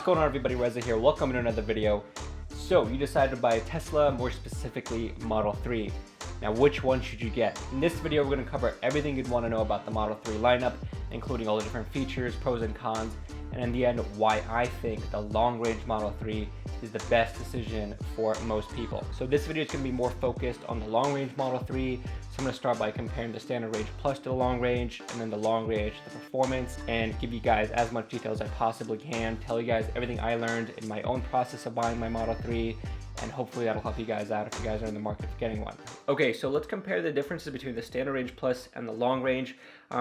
going on, everybody? Reza here. Welcome to another video. So you decided to buy a Tesla, more specifically Model 3. Now, which one should you get? In this video, we're going to cover everything you'd want to know about the Model 3 lineup, including all the different features, pros and cons, and in the end, why I think the long-range Model 3 is the best decision for most people. So this video is going to be more focused on the long-range Model 3. So I'm going to start by comparing the standard range plus to the long range, and then the long range to the performance, and give you guys as much detail as I possibly can, tell you guys everything I learned in my own process of buying my Model 3, and hopefully that'll help you guys out if you guys are in the market for getting one. Okay, so let's compare the differences between the standard range plus and the long range.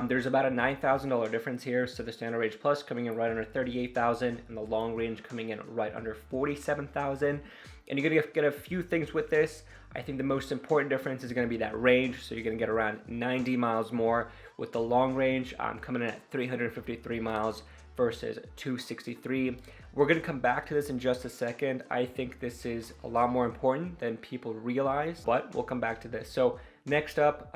There's about a $9,000 difference here. So the standard range plus coming in right under $38,000 and the long range coming in right under $47,000. And you're gonna get a few things with this. I think the most important difference is gonna be that range. So you're gonna get around 90 miles more with the long range coming in at 353 miles versus 263. We're gonna come back to this in just a second. I think this is a lot more important than people realize, but we'll come back to this. So next up,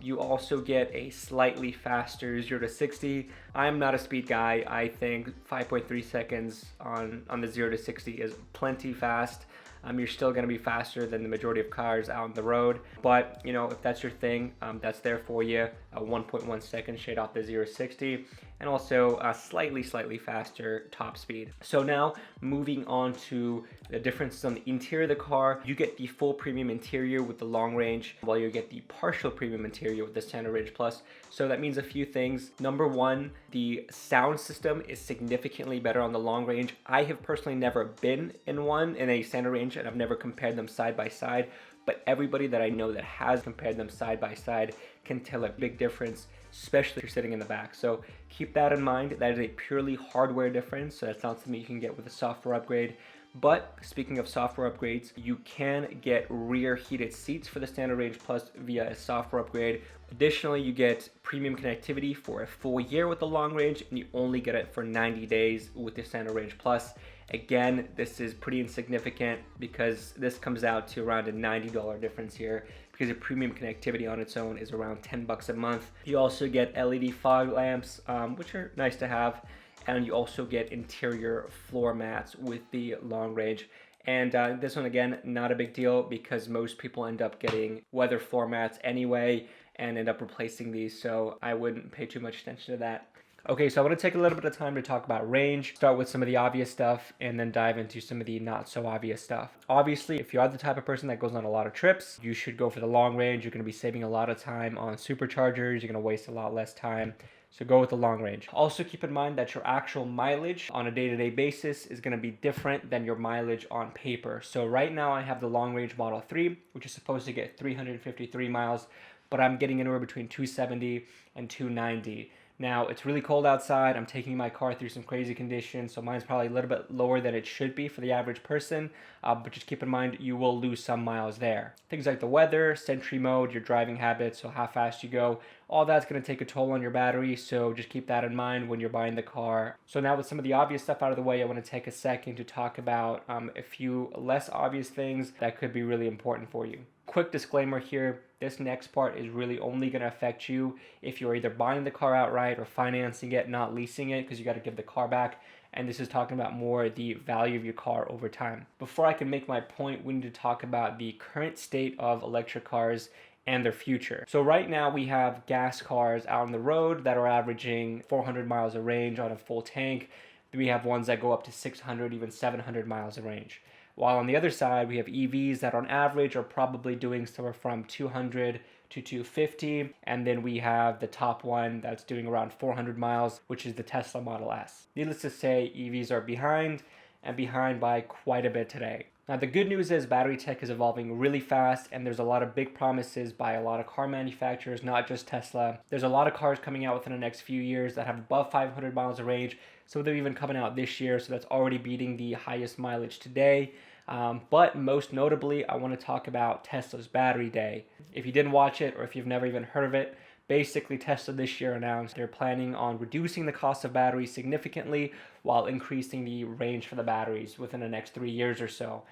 you also get a slightly faster 0 to 60. I'm not a speed guy. I think 5.3 seconds on the 0 to 60 is plenty fast. You're still going to be faster than the majority of cars out on the road, but you know, if that's your thing, that's there for you. A 1.1 second shade off the 0 to 60, and also a slightly faster top speed. So now moving on to the differences on the interior of the car, you get the full premium interior with the long range, while you get the partial premium interior with the standard range plus. So that means a few things. Number one, the sound system is significantly better on the long range. I have personally never been in one in a standard range, and I've never compared them side by side, but everybody that I know that has compared them side by side can tell a big difference, especially if you're sitting in the back. So keep that in mind. That is a purely hardware difference, so that's not something you can get with a software upgrade. But speaking of software upgrades, you can get rear heated seats for the standard range plus via a software upgrade. Additionally, you get premium connectivity for a full year with the long range, and you only get it for 90 days with the standard range plus. Again, this is pretty insignificant because this comes out to around a $90 difference here, because the premium connectivity on its own is around $10 a month. You also get LED fog lamps, which are nice to have. And you also get interior floor mats with the long range. And this one, again, not a big deal because most people end up getting weather floor mats anyway and end up replacing these. So I wouldn't pay too much attention to that. Okay, so I want to take a little bit of time to talk about range, start with some of the obvious stuff, and then dive into some of the not so obvious stuff. Obviously, if you are the type of person that goes on a lot of trips, you should go for the long range. You're going to be saving a lot of time on superchargers. You're going to waste a lot less time. So go with the long range. Also keep in mind that your actual mileage on a day-to-day basis is going to be different than your mileage on paper. So right now I have the long range Model 3, which is supposed to get 353 miles, but I'm getting anywhere between 270 and 290. Now, it's really cold outside. I'm taking my car through some crazy conditions, so mine's probably a little bit lower than it should be for the average person, but just keep in mind you will lose some miles there. Things like the weather, Sentry mode, your driving habits, so how fast you go, all that's going to take a toll on your battery, so just keep that in mind when you're buying the car. So now with some of the obvious stuff out of the way, I want to take a second to talk about a few less obvious things that could be really important for you. Quick disclaimer here, this next part is really only going to affect you if you're either buying the car outright or financing it, not leasing it, because you got to give the car back. And this is talking about more the value of your car over time. Before I can make my point, we need to talk about the current state of electric cars and their future. So right now we have gas cars out on the road that are averaging 400 miles of range on a full tank. We have ones that go up to 600, even 700 miles of range. While on the other side, we have EVs that on average are probably doing somewhere from 200 to 250. And then we have the top one that's doing around 400 miles, which is the Tesla Model S. Needless to say, EVs are behind, and behind by quite a bit today. Now, the good news is battery tech is evolving really fast, and there's a lot of big promises by a lot of car manufacturers, not just Tesla. There's a lot of cars coming out within the next few years that have above 500 miles of range. So they're even coming out this year, so that's already beating the highest mileage today. But most notably, I want to talk about Tesla's Battery Day. If you didn't watch it, or if you've never even heard of it, Basically, Tesla this year announced they're planning on reducing the cost of batteries significantly while increasing the range for the batteries within the next 3 years or so.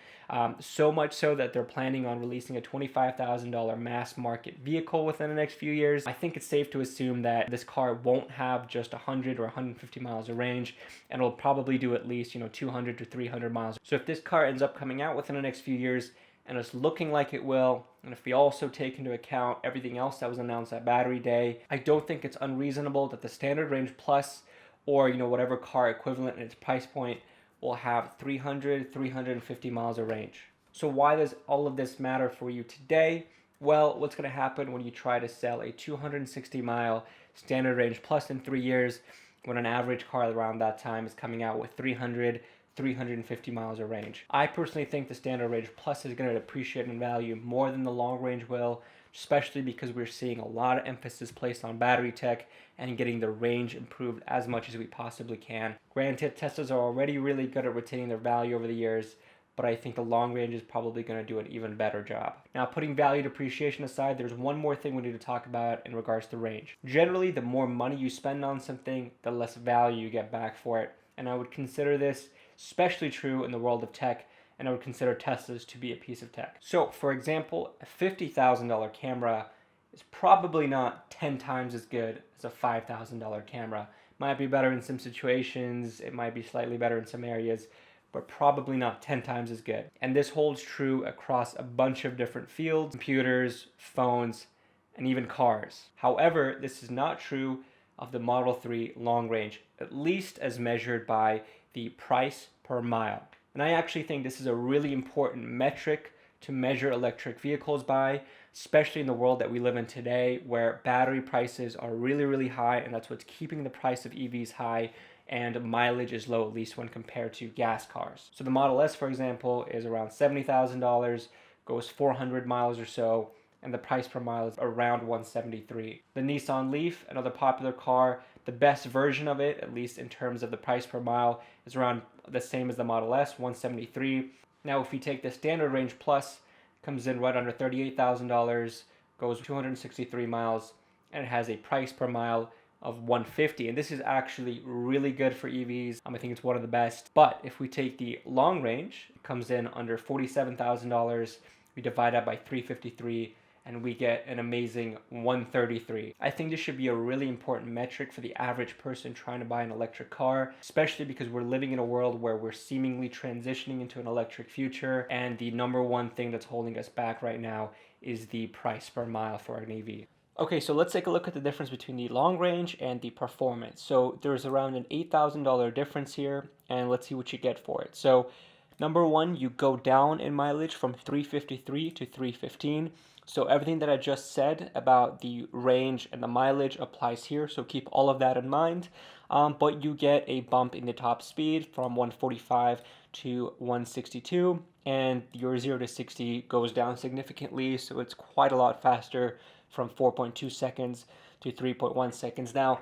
So much so that they're planning on releasing a $25,000 mass market vehicle within the next few years. I think it's safe to assume that this car won't have just 100 or 150 miles of range, and it'll probably do at least 200 to 300 miles. So if this car ends up coming out within the next few years, and it's looking like it will, and if we also take into account everything else that was announced at Battery Day, I don't think it's unreasonable that the Standard Range Plus, or whatever car equivalent in its price point, will have 300, 350 miles of range. So why does all of this matter for you today? Well, what's going to happen when you try to sell a 260 mile Standard Range Plus in 3 years, when an average car around that time is coming out with 300, 350 miles of range? I personally think the Standard Range Plus is going to depreciate in value more than the long range will, especially because we're seeing a lot of emphasis placed on battery tech and getting the range improved as much as we possibly can. Granted, Teslas are already really good at retaining their value over the years, but I think the long range is probably going to do an even better job. Now, putting value depreciation aside, there's one more thing we need to talk about in regards to range. Generally, the more money you spend on something, the less value you get back for it. And I would consider this especially true in the world of tech, and I would consider Teslas to be a piece of tech. So, for example, a $50,000 camera is probably not 10 times as good as a $5,000 camera. Might be better in some situations, it might be slightly better in some areas, but probably not 10 times as good. And this holds true across a bunch of different fields: computers, phones, and even cars. However, this is not true of the Model 3 long range, at least as measured by the price per mile. And I actually think this is a really important metric to measure electric vehicles by, especially in the world that we live in today, where battery prices are really, really high, and that's what's keeping the price of EVs high, and mileage is low, at least when compared to gas cars. So the Model S, for example, is around $70,000, goes 400 miles or so, and the price per mile is around $173. The Nissan Leaf, another popular car, the best version of it, at least in terms of the price per mile, is around the same as the Model S, $173. Now, if we take the Standard Range Plus, comes in right under $38,000, goes 263 miles, and it has a price per mile of $150. And this is actually really good for EVs. I think it's one of the best. But if we take the long range, it comes in under $47,000. We divide that by 353, and we get an amazing 133. I think this should be a really important metric for the average person trying to buy an electric car, especially because we're living in a world where we're seemingly transitioning into an electric future, and the number one thing that's holding us back right now is the price per mile for an EV. Okay, so let's take a look at the difference between the long range and the performance. So there's around an $8,000 difference here, and let's see what you get for it. So number one, you go down in mileage from 353 to 315. So everything that I just said about the range and the mileage applies here, so keep all of that in mind. But you get a bump in the top speed from 145 to 162, and your 0 to 60 goes down significantly, so it's quite a lot faster, from 4.2 seconds to 3.1 seconds. Now,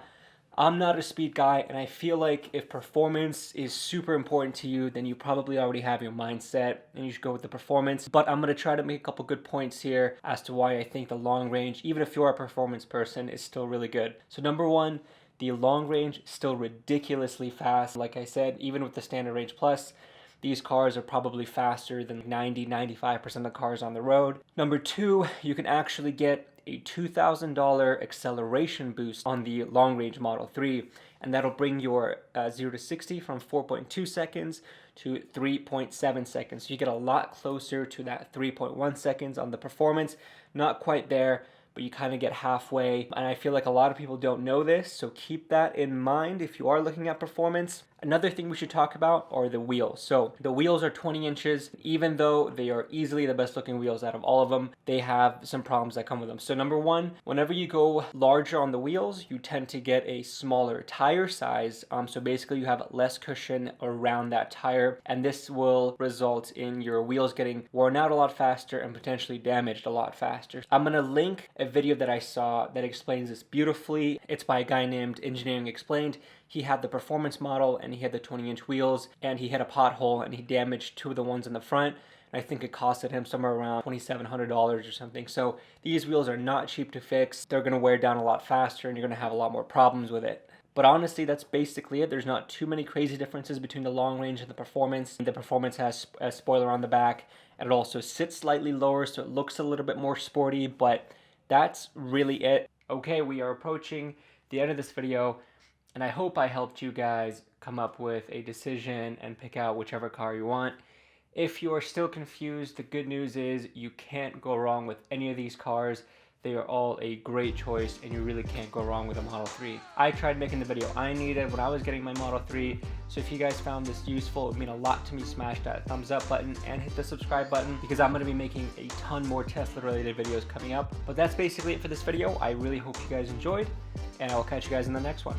I'm not a speed guy, and I feel like if performance is super important to you, then you probably already have your mindset and you should go with the performance. But I'm going to try to make a couple good points here as to why I think the long range, even if you're a performance person, is still really good. So number one, the long range is still ridiculously fast. Like I said, even with the Standard Range Plus, these cars are probably faster than 90-95% of cars on the road. Number two, you can actually get a $2,000 acceleration boost on the long range Model 3, and that'll bring your 0 to 60 from 4.2 seconds to 3.7 seconds. So you get a lot closer to that 3.1 seconds on the performance. Not quite there, but you kind of get halfway. And I feel like a lot of people don't know this, so keep that in mind if you are looking at performance. Another thing we should talk about are the wheels. So the wheels are 20 inches. Even though they are easily the best looking wheels out of all of them, they have some problems that come with them. So number one, whenever you go larger on the wheels, you tend to get a smaller tire size. So basically you have less cushion around that tire, and this will result in your wheels getting worn out a lot faster and potentially damaged a lot faster. I'm gonna link a video that I saw that explains this beautifully. It's by a guy named Engineering Explained. He had the performance model and he had the 20-inch wheels, and he hit a pothole and he damaged two of the ones in the front. and I think it costed him somewhere around $2,700 or something. So these wheels are not cheap to fix. They're going to wear down a lot faster, and you're going to have a lot more problems with it. But honestly, that's basically it. There's not too many crazy differences between the long range and the performance. The performance has a spoiler on the back, and it also sits slightly lower, so it looks a little bit more sporty, but that's really it. Okay, we are approaching the end of this video, and I hope I helped you guys come up with a decision and pick out whichever car you want. If you are still confused, the good news is you can't go wrong with any of these cars. They are all a great choice, and you really can't go wrong with a Model 3. I tried making the video I needed when I was getting my Model 3, so if you guys found this useful, it would mean a lot to me. Smash that thumbs up button and hit the subscribe button, because I'm going to be making a ton more Tesla related videos coming up. But that's basically it for this video. I really hope you guys enjoyed, and I will catch you guys in the next one.